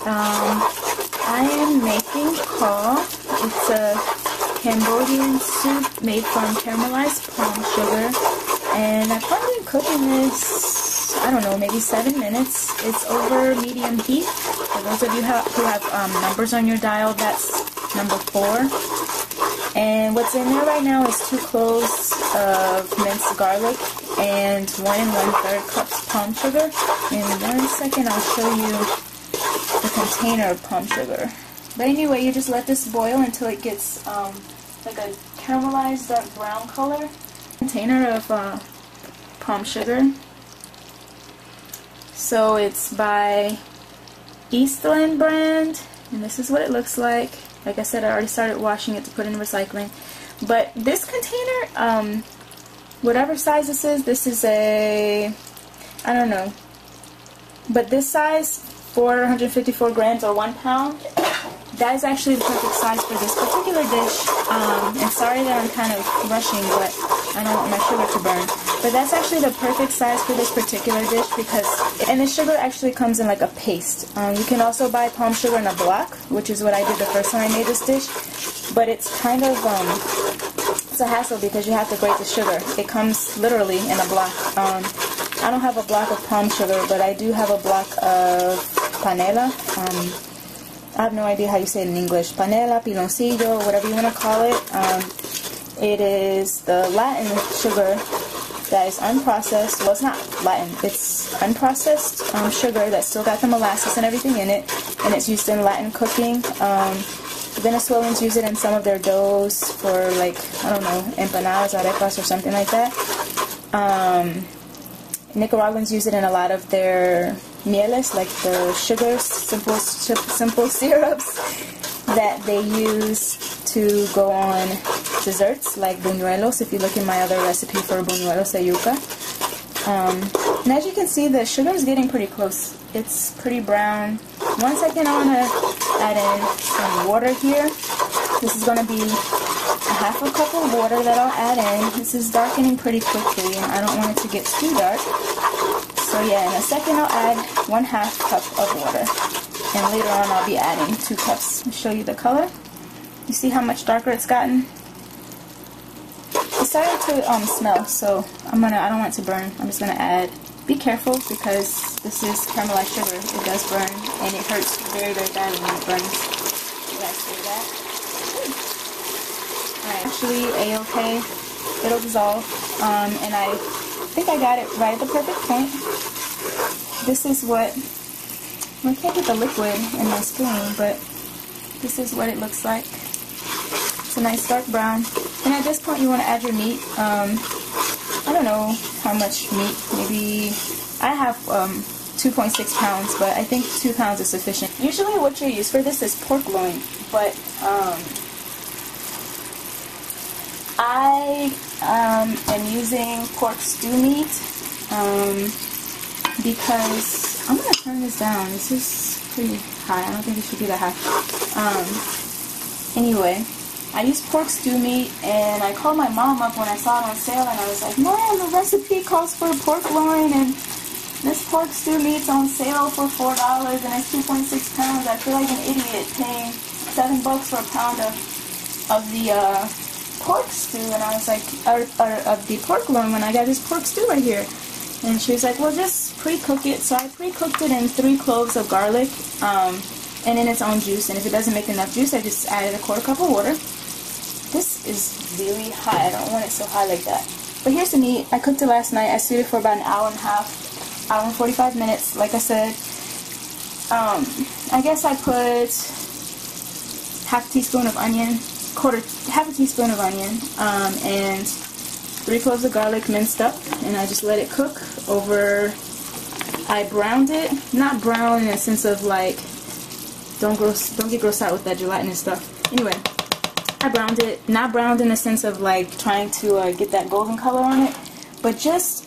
I am making kaw. It's a Cambodian soup made from caramelized palm sugar, and I've probably been cooking this, I don't know, maybe 7 minutes. It's over medium heat. For those of you who have numbers on your dial, that's number 4. And what's in there right now is 2 cloves of minced garlic and 1 1/3 cups palm sugar. In 1 second, I'll show you the container of palm sugar. But anyway, you just let this boil until it gets like a caramelized dark brown color. Container of palm sugar. So it's by Eastland brand, and this is what it looks like. Like I said, I already started washing it to put in recycling. But this container, whatever size this is a, I don't know, but this size, 454 grams or 1 pound, that is actually the perfect size for this particular dish. And sorry that I'm kind of rushing, but I don't want my sugar to burn. But that's actually the perfect size for this particular dish because, and the sugar actually comes in like a paste. You can also buy palm sugar in a block, which is what I did the first time I made this dish. But it's kind of, it's a hassle because you have to grate the sugar. It comes literally in a block. I don't have a block of palm sugar, but I do have a block of panela. I have no idea how you say it in English. Panela, piloncillo, whatever you want to call it. It is the Latin sugar that is unprocessed. Well, it's not Latin. It's unprocessed sugar that's still got the molasses and everything in it. And it's used in Latin cooking. Venezuelans use it in some of their doughs for, like, I don't know, empanadas, arepas, or something like that. Nicaraguans use it in a lot of their mieles, like the sugars, simple syrups that they use to go on desserts like buñuelos. If you look in my other recipe for buñuelos de yuca. And as you can see, the sugar is getting pretty close. It's pretty brown. 1 second, I want to add in some water here. This is going to be a half a cup of water that I'll add in. This is darkening pretty quickly, and I don't want it to get too dark. So yeah, in a second I'll add 1/2 cup of water. And later on I'll be adding 2 cups. I'll show you the color. You see how much darker it's gotten? It's starting to smell, so I don't want it to burn. I'm just going to add. Be careful because this is caramelized sugar. It does burn, and it hurts very, very badly when it burns. You guys see that? Alright, actually A-okay. It'll dissolve. And I think I got it right at the perfect point. This is what, well, I can't get the liquid in my spoon, but this is what it looks like. It's a nice dark brown. And at this point you want to add your meat. I don't know how much meat, maybe, I have 2.6 pounds, but I think 2 pounds is sufficient. Usually what you use for this is pork loin, but I am using pork stew meat because, I'm going to turn this down. This is pretty high. I don't think it should be that high. Anyway, I use pork stew meat, and I called my mom up when I saw it on sale, and I was like, Mom, the recipe calls for pork loin, and this pork stew meat's on sale for $4, and it's 2.6 pounds. I feel like an idiot paying $7 for a pound of the pork stew, and I was like, of the pork loin, when I got this pork stew right here. And she was like, well, just pre-cook it. So I pre-cooked it in 3 cloves of garlic, and in its own juice. And if it doesn't make enough juice, I just added a 1/4 cup of water. This is really high. I don't want it so high like that. But here's the meat. I cooked it last night. I stewed it for about an hour and a half, hour and 45 minutes. Like I said, I guess I put half a teaspoon of onion, half a teaspoon of onion, and 3 cloves of garlic minced up, and I just let it cook over. I browned it, not brown in a sense of like, don't get grossed out with that gelatinous stuff. Anyway, I browned it, not browned in the sense of like trying to get that golden color on it, but just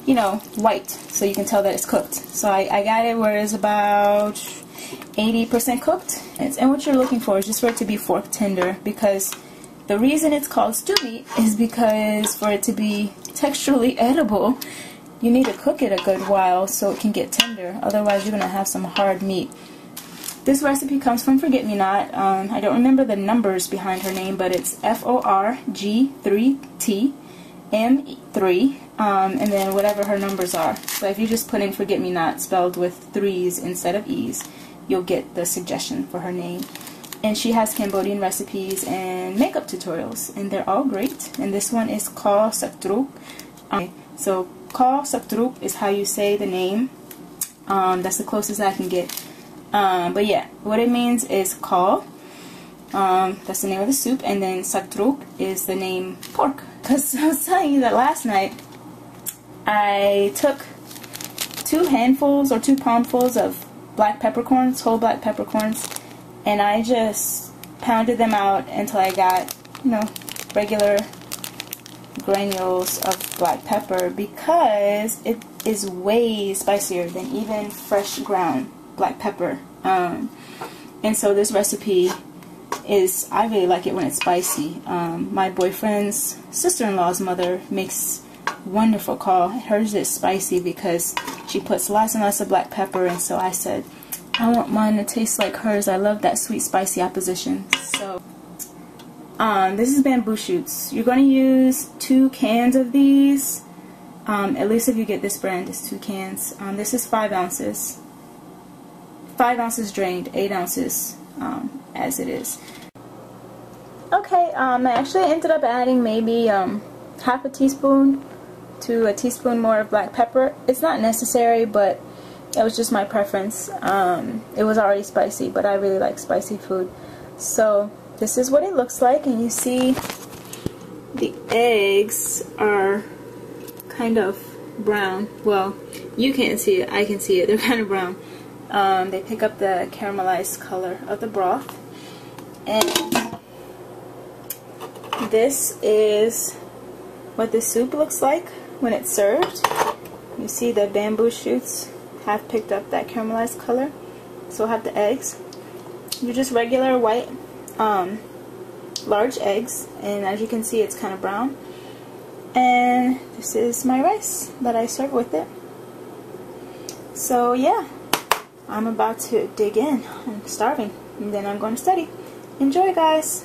you know, white, so you can tell that it's cooked. So I got it where it's about 80% cooked, and what you're looking for is just for it to be fork tender, because the reason it's called stew meat is because for it to be texturally edible, you need to cook it a good while so it can get tender. Otherwise, you're going to have some hard meat. This recipe comes from Forget Me Not. I don't remember the numbers behind her name, but it's FORG3TM3, and then whatever her numbers are. So if you just put in Forget Me Not spelled with 3's instead of E's, you'll get the suggestion for her name. And she has Cambodian recipes and makeup tutorials, and they're all great. And this one is Kaw Saik Jrouk. So Kaw Saik Jrouk is how you say the name. That's the closest I can get. But yeah, what it means is Kaw. That's the name of the soup, and then Saik Jrouk is the name pork. Because I was telling you that last night I took 2 handfuls or 2 palmfuls of black peppercorns, whole black peppercorns, and I just pounded them out until I got, you know, regular granules of black pepper, because it is way spicier than even fresh ground black pepper. And so this recipe is, I really like it when it's spicy. My boyfriend's sister-in-law's mother makes wonderful kaw. Hers is spicy because she puts lots and lots of black pepper, and so I said, I want mine to taste like hers. I love that sweet spicy opposition. So this is bamboo shoots. You're going to use 2 cans of these. At least if you get this brand, it's 2 cans. This is 5 ounces. 5 ounces drained, 8 ounces as it is. Okay, I actually ended up adding maybe half a teaspoon to a teaspoon more of black pepper. It's not necessary, but it was just my preference. It was already spicy, but I really like spicy food. So this is what it looks like, and you see the eggs are kind of brown. Well, you can't see it, I can see it. They're kind of brown. They pick up the caramelized color of the broth. And this is what the soup looks like when it's served. You see the bamboo shoots have picked up that caramelized color. So I have the eggs. They're just regular white, large eggs, and as you can see, it's kind of brown. And this is my rice that I serve with it. So yeah, I'm about to dig in. I'm starving, and then I'm going to study. Enjoy, guys.